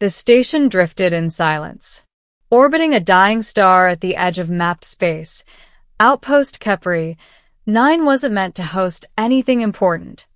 The station drifted in silence. Orbiting a dying star at the edge of mapped space, Outpost Kepri 9 wasn't meant to host anything important.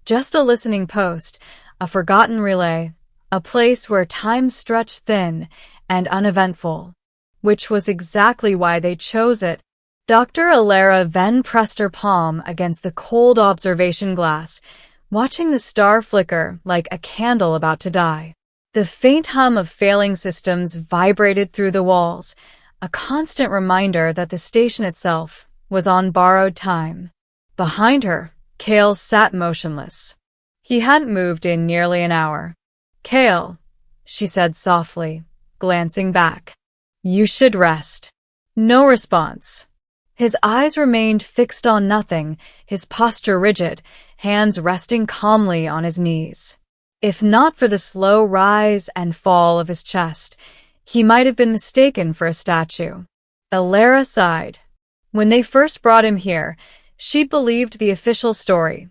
Just a listening post, a forgotten relay, a place where time stretched thin and uneventful, which was exactly why they chose it. Dr. Alara then pressed her palm against the cold observation glass, watching the star flicker like a candle about to die. The faint hum of failing systems vibrated through the walls, a constant reminder that the station itself was on borrowed time. Behind her, Kale sat motionless. He hadn't moved in nearly an hour. "Kale," she said softly, glancing back. "You should rest." No response. His eyes remained fixed on nothing, his posture rigid, hands resting calmly on his knees. If not for the slow rise and fall of his chest, he might have been mistaken for a statue. Alara sighed. When they first brought him here, she'd believed the official story,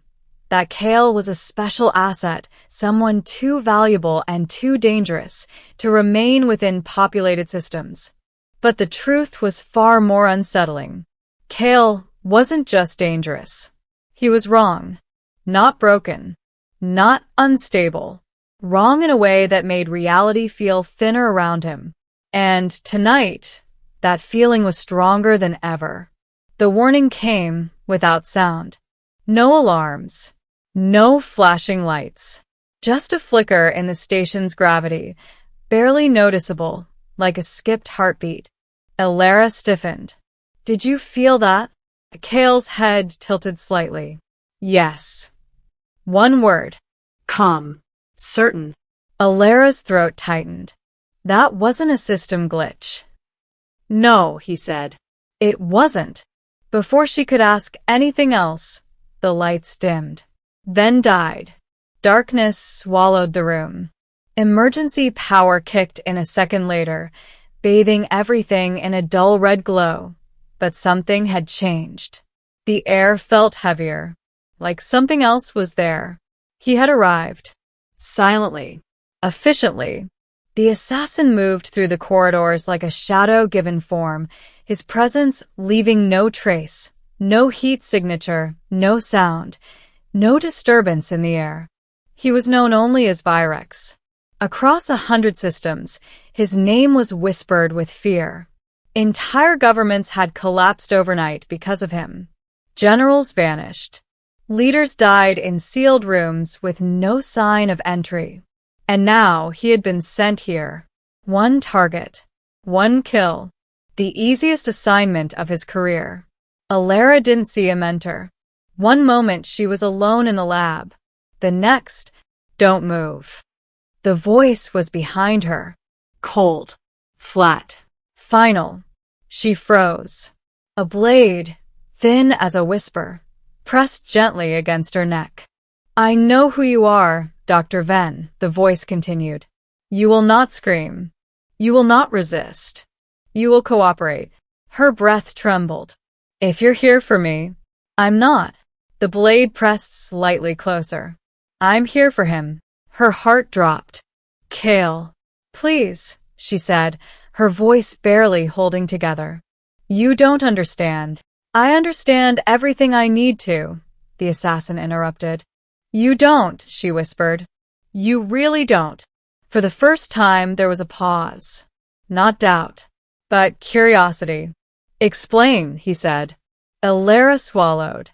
that Kale was a special asset, someone too valuable and too dangerous to remain within populated systems. But the truth was far more unsettling. Kale wasn't just dangerous. He was wrong. Not broken. Not unstable. Wrong in a way that made reality feel thinner around him. And tonight, that feeling was stronger than ever. The warning came without sound. No alarms. No flashing lights. Just a flicker in the station's gravity, barely noticeable, like a skipped heartbeat. Alara stiffened. "Did you feel that?" Kale's head tilted slightly. "Yes." One word. "Calm." "Certain." Alara's throat tightened. That wasn't a system glitch. "No," he said. It wasn't. Before she could ask anything else, the lights dimmed. Then died. Darkness swallowed the room. Emergency power kicked in a second later, bathing everything in a dull red glow. But something had changed. The air felt heavier, like something else was there. He had arrived. Silently. Efficiently. The assassin moved through the corridors like a shadow given form, his presence leaving no trace, no heat signature, no sound, no disturbance in the air. He was known only as Virex. Across 100 systems, his name was whispered with fear. Entire governments had collapsed overnight because of him. Generals vanished. Leaders died in sealed rooms with no sign of entry. And now he had been sent here. One target. One kill. The easiest assignment of his career. Alara didn't see a mentor. One moment she was alone in the lab. The next, "Don't move." The voice was behind her. Cold. Flat. Final. She froze. A blade, thin as a whisper, pressed gently against her neck. "I know who you are, Dr. Venn," the voice continued. "You will not scream. You will not resist. You will cooperate." Her breath trembled. "If you're here for me." "I'm not." The blade pressed slightly closer. "I'm here for him." Her heart dropped. "Kale." "Please," she said, her voice barely holding together. "You don't understand." "I understand everything I need to," the assassin interrupted. "You don't," she whispered. "You really don't." For the first time, there was a pause. Not doubt, but curiosity. "Explain," he said. Alara swallowed.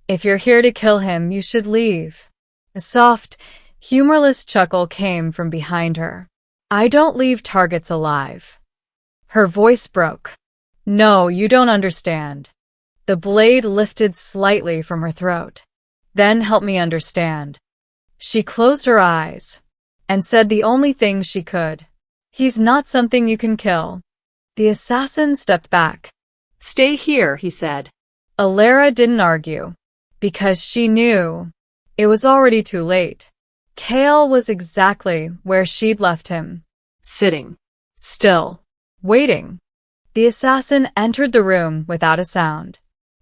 "If you're here to kill him, you should leave." A soft, humorless chuckle came from behind her. "I don't leave targets alive." Her voice broke. "No, you don't understand." The blade lifted slightly from her throat. "Then help me understand." She closed her eyes and said the only thing she could. "He's not something you can kill." The assassin stepped back. "Stay here," he said. Alara didn't argue, because she knew it was already too late. Kale was exactly where she'd left him, sitting, still, waiting. The assassin entered the room without a sound.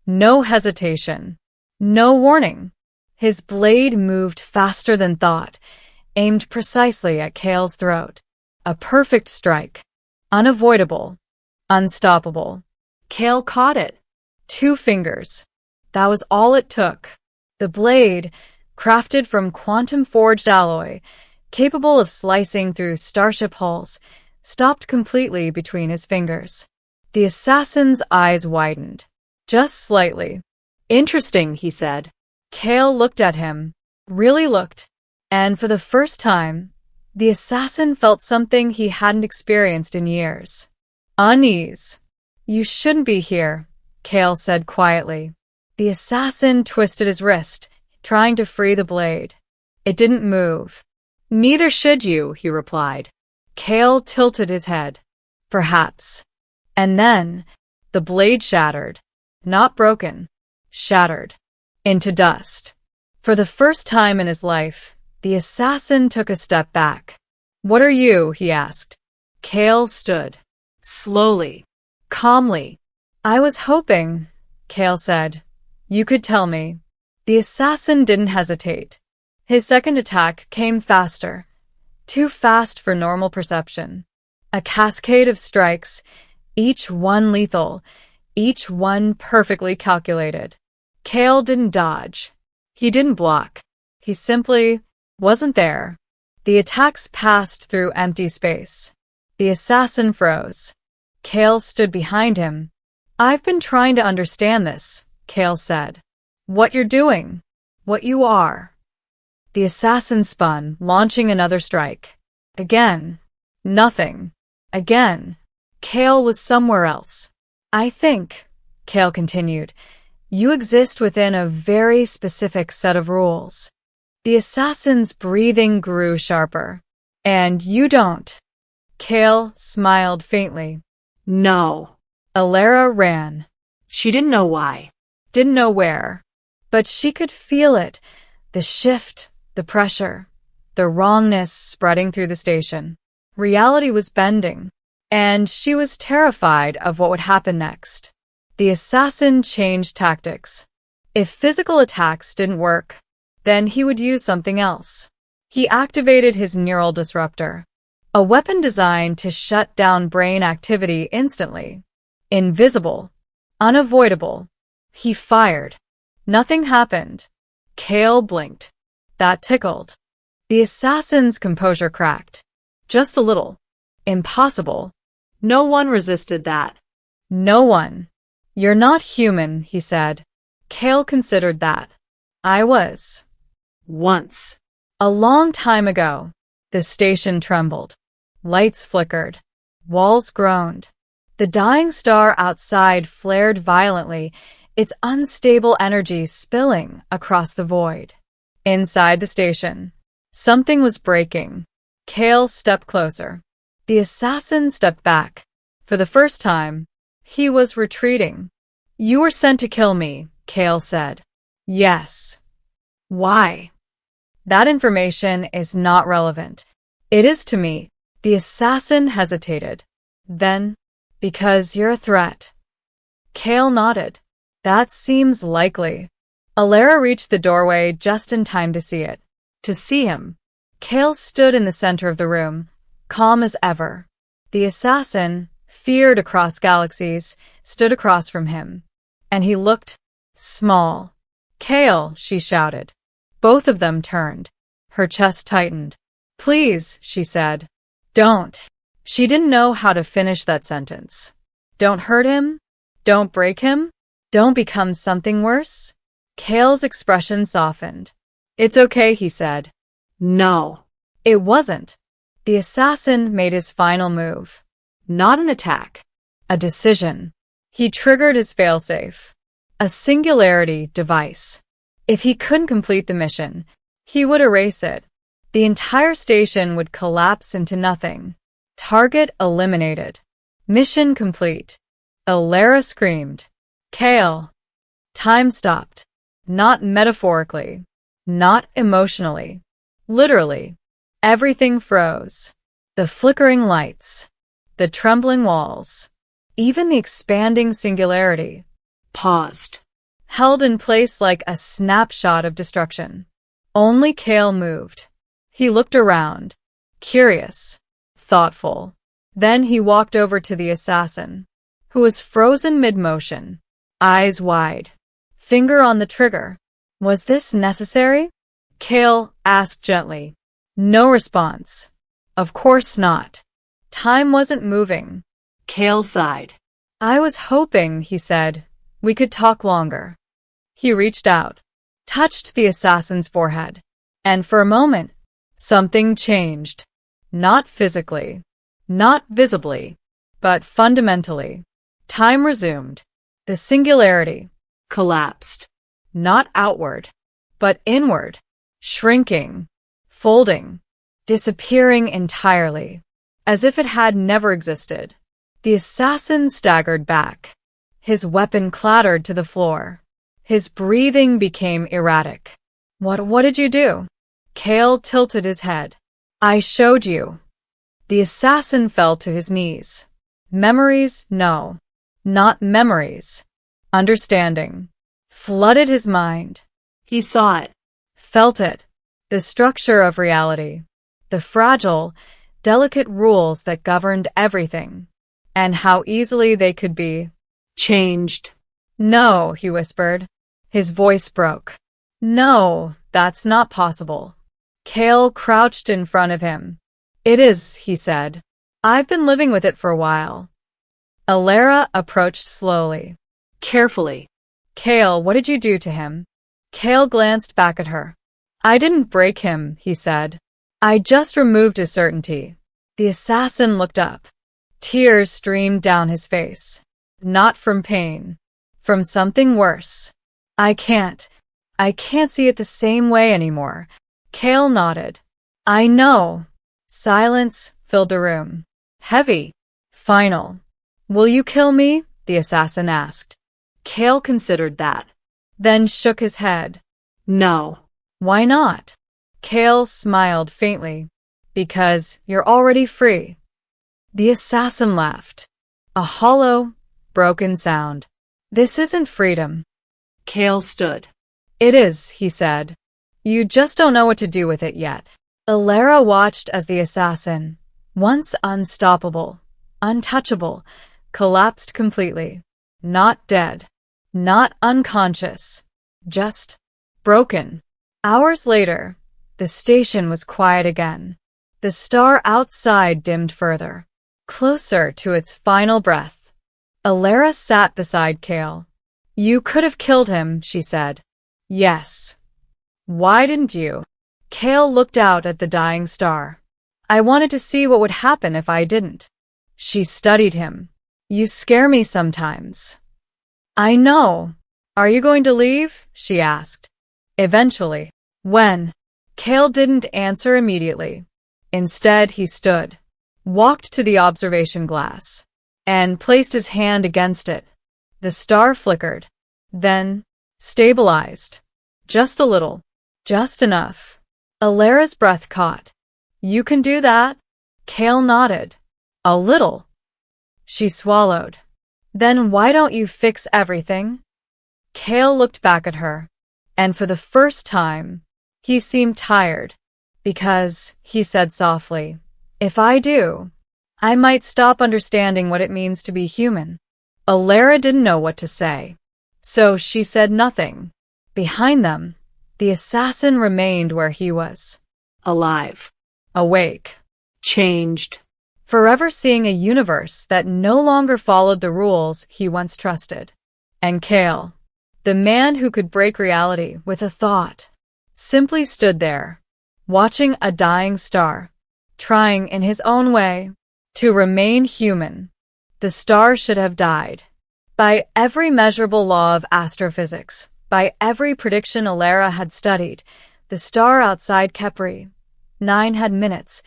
No hesitation. No warning. His blade moved faster than thought, aimed precisely at Kale's throat. A perfect strike. Unavoidable. Unstoppable. Cale caught it. 2 fingers. That was all it took. The blade, crafted from quantum-forged alloy, capable of slicing through starship hulls, stopped completely between his fingers. The assassin's eyes widened. Just slightly. Interesting, he said. Cale looked at him. Really looked. And for the first time, the assassin felt something he hadn't experienced in years. Unease. You shouldn't be here, Cale said quietly. The assassin twisted his wrist, trying to free the blade. It didn't move. Neither should you, he replied. Cale tilted his head. Perhaps. And then, the blade shattered. Not broken. Shattered. Into dust. For the first time in his life, the assassin took a step back. What are you? He asked. Cale stood. Slowly. Calmly. I was hoping, Cale said, you could tell me. The assassin didn't hesitate. His second attack came faster. Too fast for normal perception. A cascade of strikes, each one lethal, each one perfectly calculated. Cale didn't dodge. He didn't block. He simply wasn't there. The attacks passed through empty space. The assassin froze. Cale stood behind him. I've been trying to understand this, Cale said. What you're doing. What you are. The assassin spun, launching another strike. Again. Nothing. Again. Cale was somewhere else. I think, Cale continued, you exist within a very specific set of rules. The assassin's breathing grew sharper. And you don't. Cale smiled faintly. No. Alara ran. She didn't know why. Didn't know where. But she could feel it. The shift, the pressure, the wrongness spreading through the station. Reality was bending. And she was terrified of what would happen next. The assassin changed tactics. If physical attacks didn't work, then he would use something else. He activated his neural disruptor, a weapon designed to shut down brain activity instantly. Invisible. Unavoidable. He fired. Nothing happened. Cale blinked. That tickled. The assassin's composure cracked. Just a little. Impossible. No one resisted that. No one. You're not human, he said. Cale considered that. I was. Once. A long time ago. The station trembled. Lights flickered. Walls groaned. The dying star outside flared violently, its unstable energy spilling across the void. Inside the station, something was breaking. Cale stepped closer. The assassin stepped back. For the first time, he was retreating. You were sent to kill me, Cale said. Yes. Why? That information is not relevant. It is to me. The assassin hesitated. Then, because you're a threat. Cale nodded. That seems likely. Alara reached the doorway just in time to see it. To see him. Cale stood in the center of the room, calm as ever. The assassin, feared across galaxies, stood across from him. And he looked small. Cale, she shouted. Both of them turned. Her chest tightened. Please, she said. Don't. She didn't know how to finish that sentence. Don't hurt him? Don't break him? Don't become something worse? Cale's expression softened. It's okay, he said. No. It wasn't. The assassin made his final move. Not an attack. A decision. He triggered his failsafe. A singularity device. If he couldn't complete the mission, he would erase it. The entire station would collapse into nothing. Target eliminated. Mission complete. Alara screamed. Cale. Time stopped. Not metaphorically. Not emotionally. Literally. Everything froze. The flickering lights. The trembling walls. Even the expanding singularity. Paused. Held in place like a snapshot of destruction. Only Cale moved. He looked around. Curious. thoughtful. Then he walked over to the assassin, who was frozen mid-motion, eyes wide, finger on the trigger. Was this necessary? Cale asked gently. No response. Of course not. Time wasn't moving. Cale sighed. I was hoping, he said, we could talk longer. He reached out, touched the assassin's forehead, and for a moment, something changed. Not physically, not visibly, but fundamentally. Time resumed. The singularity Collapsed. not outward, but inward, shrinking, folding, disappearing entirely, as if it had never existed. The assassin staggered back. His weapon clattered to the floor. His breathing became erratic. What did you do? Cale tilted his head. I showed you. The assassin fell to his knees. Memories? No. Not memories. Understanding flooded his mind. He saw it. Felt it. The structure of reality. The fragile, delicate rules that governed everything. And how easily they could be changed. No, he whispered. His voice broke. No, that's not possible. Cale crouched in front of him. It is, he said. I've been living with it for a while. Alara approached slowly. Carefully. Cale, what did you do to him? Cale glanced back at her. I didn't break him, he said. I just removed his certainty. The assassin looked up. Tears streamed down his face. Not from pain. From something worse. I can't see it the same way anymore. Cale nodded. I know. Silence filled the room. Heavy. Final. Will you kill me? The assassin asked. Cale considered that. Then shook his head. No. Why not? Cale smiled faintly. Because you're already free. The assassin laughed. A hollow, broken sound. This isn't freedom. Cale stood. It is, he said. You just don't know what to do with it yet. Alara watched as the assassin, once unstoppable, untouchable, collapsed completely. Not dead. Not unconscious. Just broken. Hours later, the station was quiet again. The star outside dimmed further, closer to its final breath. Alara sat beside Cale. You could have killed him, she said. Yes. Why didn't you? Cale looked out at the dying star. I wanted to see what would happen if I didn't. She studied him. You scare me sometimes. I know. Are you going to leave? She asked. Eventually. When? Cale didn't answer immediately. Instead, he stood, walked to the observation glass, and placed his hand against it. The star flickered, then stabilized. Just a little. Just enough. Alara's breath caught. You can do that? Cale nodded. A little. She swallowed. Then why don't you fix everything? Cale looked back at her, and for the first time, he seemed tired, because, he said softly, if I do, I might stop understanding what it means to be human. Alara didn't know what to say, so she said nothing. Behind them, the assassin remained where he was. Alive. Awake. Changed. Forever seeing a universe that no longer followed the rules he once trusted. And Cale, the man who could break reality with a thought, simply stood there, watching a dying star, trying in his own way to remain human. The star should have died. By every measurable law of astrophysics, by every prediction Alara had studied, the star outside Kepri, 9 had minutes,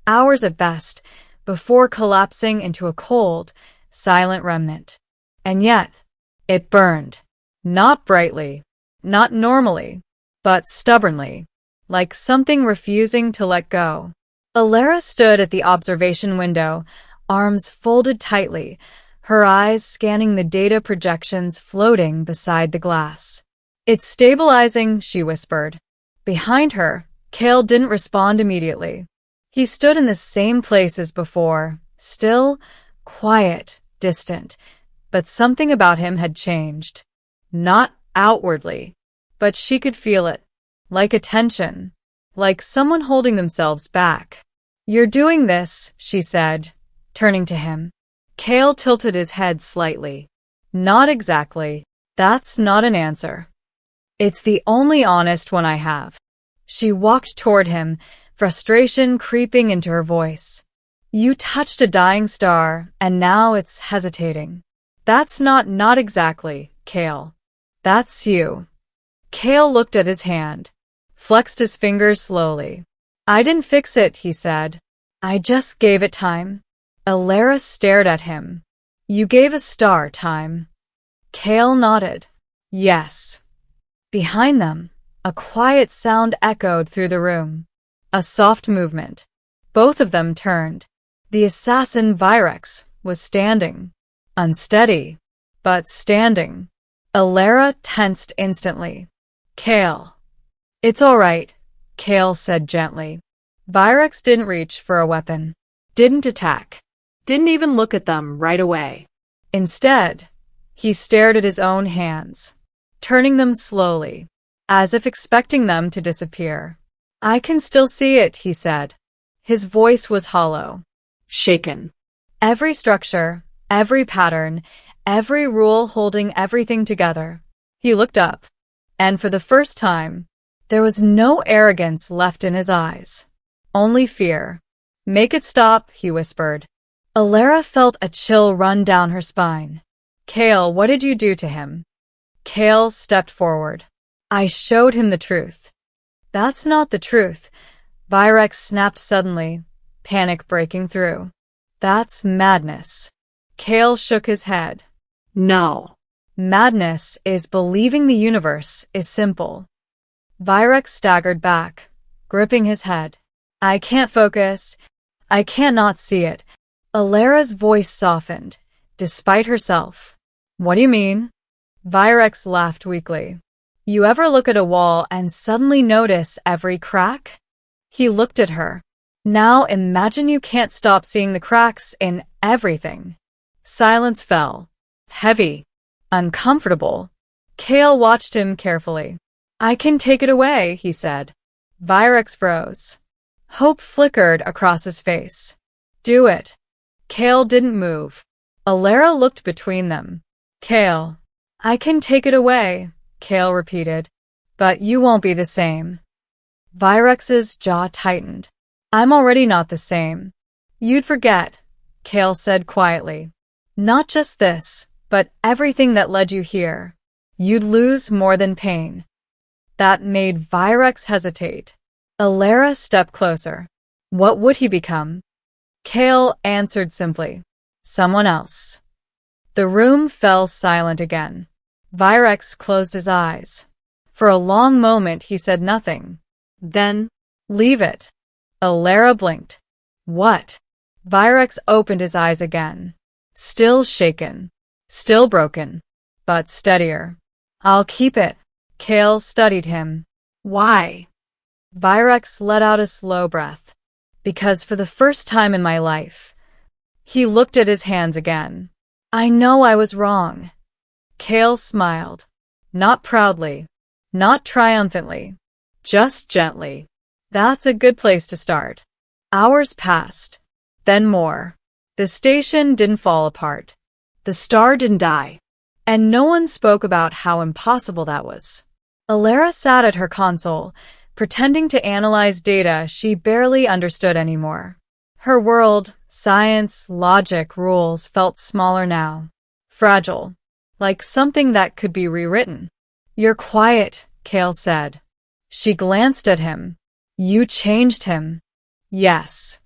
hours at best, before collapsing into a cold, silent remnant. And yet, it burned. Not brightly, not normally, but stubbornly, like something refusing to let go. Alara stood at the observation window, arms folded tightly, her eyes scanning the data projections floating beside the glass. It's stabilizing, she whispered. Behind her, Cale didn't respond immediately. He stood in the same place as before, still, quiet, distant, but something about him had changed. Not outwardly, but she could feel it, like a tension, like someone holding themselves back. "You're doing this," she said, turning to him. Cale tilted his head slightly. "Not exactly. That's not an answer. It's the only honest one I have." She walked toward him, frustration creeping into her voice. "You touched a dying star, and now it's hesitating. That's not exactly, Cale. That's you." Cale looked at his hand, flexed his fingers slowly. "I didn't fix it," he said. "I just gave it time." Alara stared at him. "You gave a star time." Cale nodded. "Yes." Behind them, a quiet sound echoed through the room. A soft movement. Both of them turned. The assassin Virex was standing. Unsteady, but standing. Alara tensed instantly. "Cale." "It's all right," Cale said gently. Virex didn't reach for a weapon. Didn't attack. Didn't even look at them right away. Instead, he stared at his own hands, turning them slowly, as if expecting them to disappear. "I can still see it," he said. His voice was hollow. Shaken. Every structure, every pattern, every rule holding everything together. He looked up, and for the first time, there was no arrogance left in his eyes. Only fear. "Make it stop," he whispered. Alara felt a chill run down her spine. "Cale, what did you do to him?" Cale stepped forward. "I showed him the truth." "That's not the truth," Virex snapped suddenly, panic breaking through. "That's madness." Cale shook his head. No. "Madness is believing the universe is simple." Virex staggered back, gripping his head. "I can't focus. I can't not see it." Alara's voice softened, despite herself. "What do you mean?" Virex laughed weakly. "You ever look at a wall and suddenly notice every crack?" He looked at her. "Now imagine you can't stop seeing the cracks in everything." Silence fell. Heavy. Uncomfortable. Cale watched him carefully. "I can take it away," he said. Virex froze. Hope flickered across his face. "Do it." Cale didn't move. Alara looked between them. "Cale." "I can take it away," Cale repeated. "But you won't be the same." Virex's jaw tightened. "I'm already not the same." "You'd forget," Cale said quietly. "Not just this, but everything that led you here. You'd lose more than pain." That made Virex hesitate. Alara stepped closer. What would he become? Cale answered simply. "Someone else." The room fell silent again. Virex closed his eyes. For a long moment he said nothing. Then, "Leave it." Alara blinked. "What?" Virex opened his eyes again. Still shaken. Still broken. But steadier. "I'll keep it." Cale studied him. "Why?" Virex let out a slow breath. "Because for the first time in my life." He looked at his hands again. "I know I was wrong." Cale smiled. Not proudly. Not triumphantly. Just gently. "That's a good place to start." Hours passed. Then more. The station didn't fall apart. The star didn't die. And no one spoke about how impossible that was. Alara sat at her console, pretending to analyze data she barely understood anymore. Her world, science, logic, rules felt smaller now. Fragile. Like something that could be rewritten. "You're quiet," Cale said. She glanced at him. "You changed him." "Yes."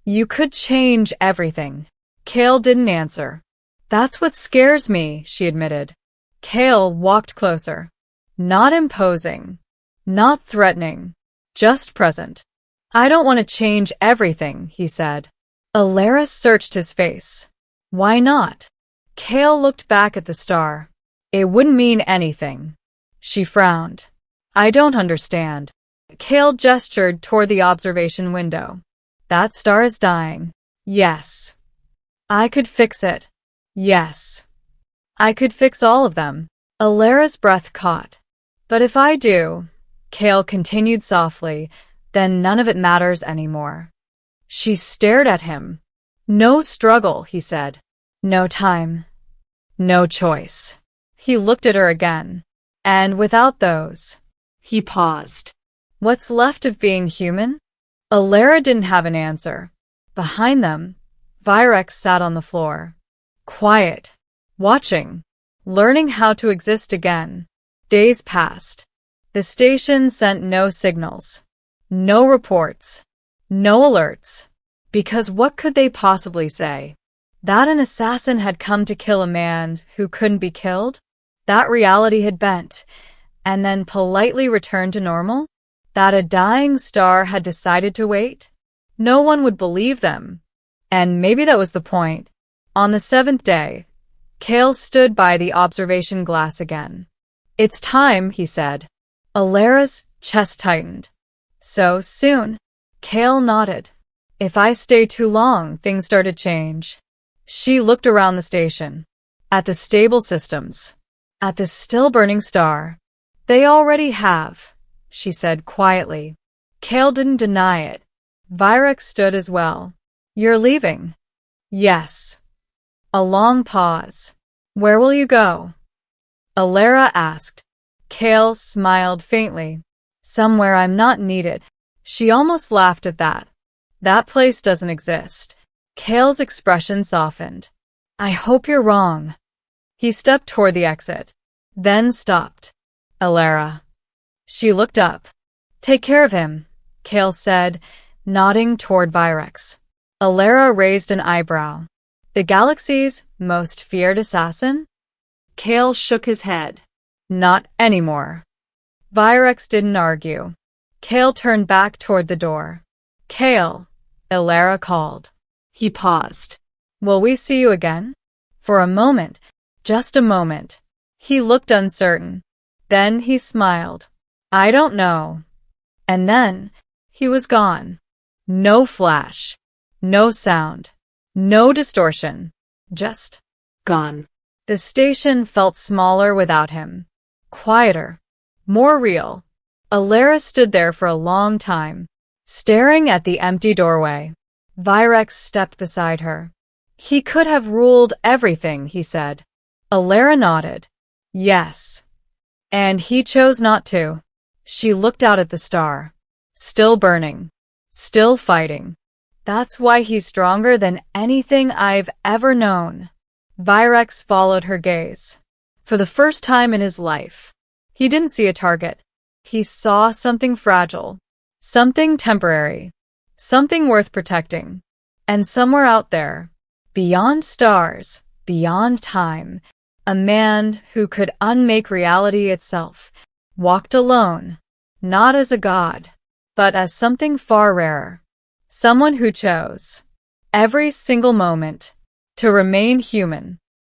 "You could change everything." Cale didn't answer. "That's what scares me," she admitted. Cale walked closer. Not imposing. Not threatening. Just present. "I don't want to change everything," he said. Alara searched his face. "Why not?" Cale looked back at the star. "It wouldn't mean anything." She frowned. "I don't understand." Cale gestured toward the observation window. That star is dying. Yes. I could fix it. Yes. I could fix all of them. Alara's breath caught. But if I do, Kale continued softly, then none of it matters anymore. She stared at him. No struggle, he said. No time. No choice. He looked at her again. And without those, He paused. what's left of being human? Alara didn't have an answer. Behind them, Virex sat on the floor. Quiet. Watching. Learning how to exist again. Days passed. The station sent no signals. No reports. No alerts. Because what could they possibly say? That an assassin had come to kill a man who couldn't be killed? That reality had bent, and then politely returned to normal? That a dying star had decided to wait? No one would believe them. And maybe that was the point. On the 7th day, Kale stood by the observation glass again. It's time, he said. Alara's chest tightened. So soon? Kale nodded. If I stay too long, things start to change. She looked around the station. At the stable systems. At the still-burning star. They already have, she said quietly. Kale didn't deny it. Virex stood as well. You're leaving? Yes. A long pause. Where will you go? Alara asked. Kale smiled faintly. Somewhere I'm not needed. She almost laughed at that. That place doesn't exist. Kale's expression softened. I hope you're wrong. He stepped toward the exit, then stopped. Alara. She looked up. Take care of him, Kale said, nodding toward Virex. Alara raised an eyebrow. The galaxy's most feared assassin? Kale shook his head. Not anymore. Virex didn't argue. Kale turned back toward the door. Kale, Alara called. He paused. Will we see you again? For a moment, just a moment. He looked uncertain. Then he smiled. I don't know. And then he was gone. No flash. No sound. No distortion. Just gone. The station felt smaller without him. Quieter. More real. Alara stood there for a long time, staring at the empty doorway. Virex stepped beside her. He could have ruled everything, he said. Alara nodded. Yes. And he chose not to. She looked out at the star. Still burning. Still fighting. That's why he's stronger than anything I've ever known. Virex followed her gaze. For the first time in his life, he didn't see a target. He saw something fragile. Something temporary. Something worth protecting. And somewhere out there, beyond stars, beyond time, a man who could unmake reality itself, walked alone, not as a god, but as something far rarer. Someone who chose, every single moment, to remain human.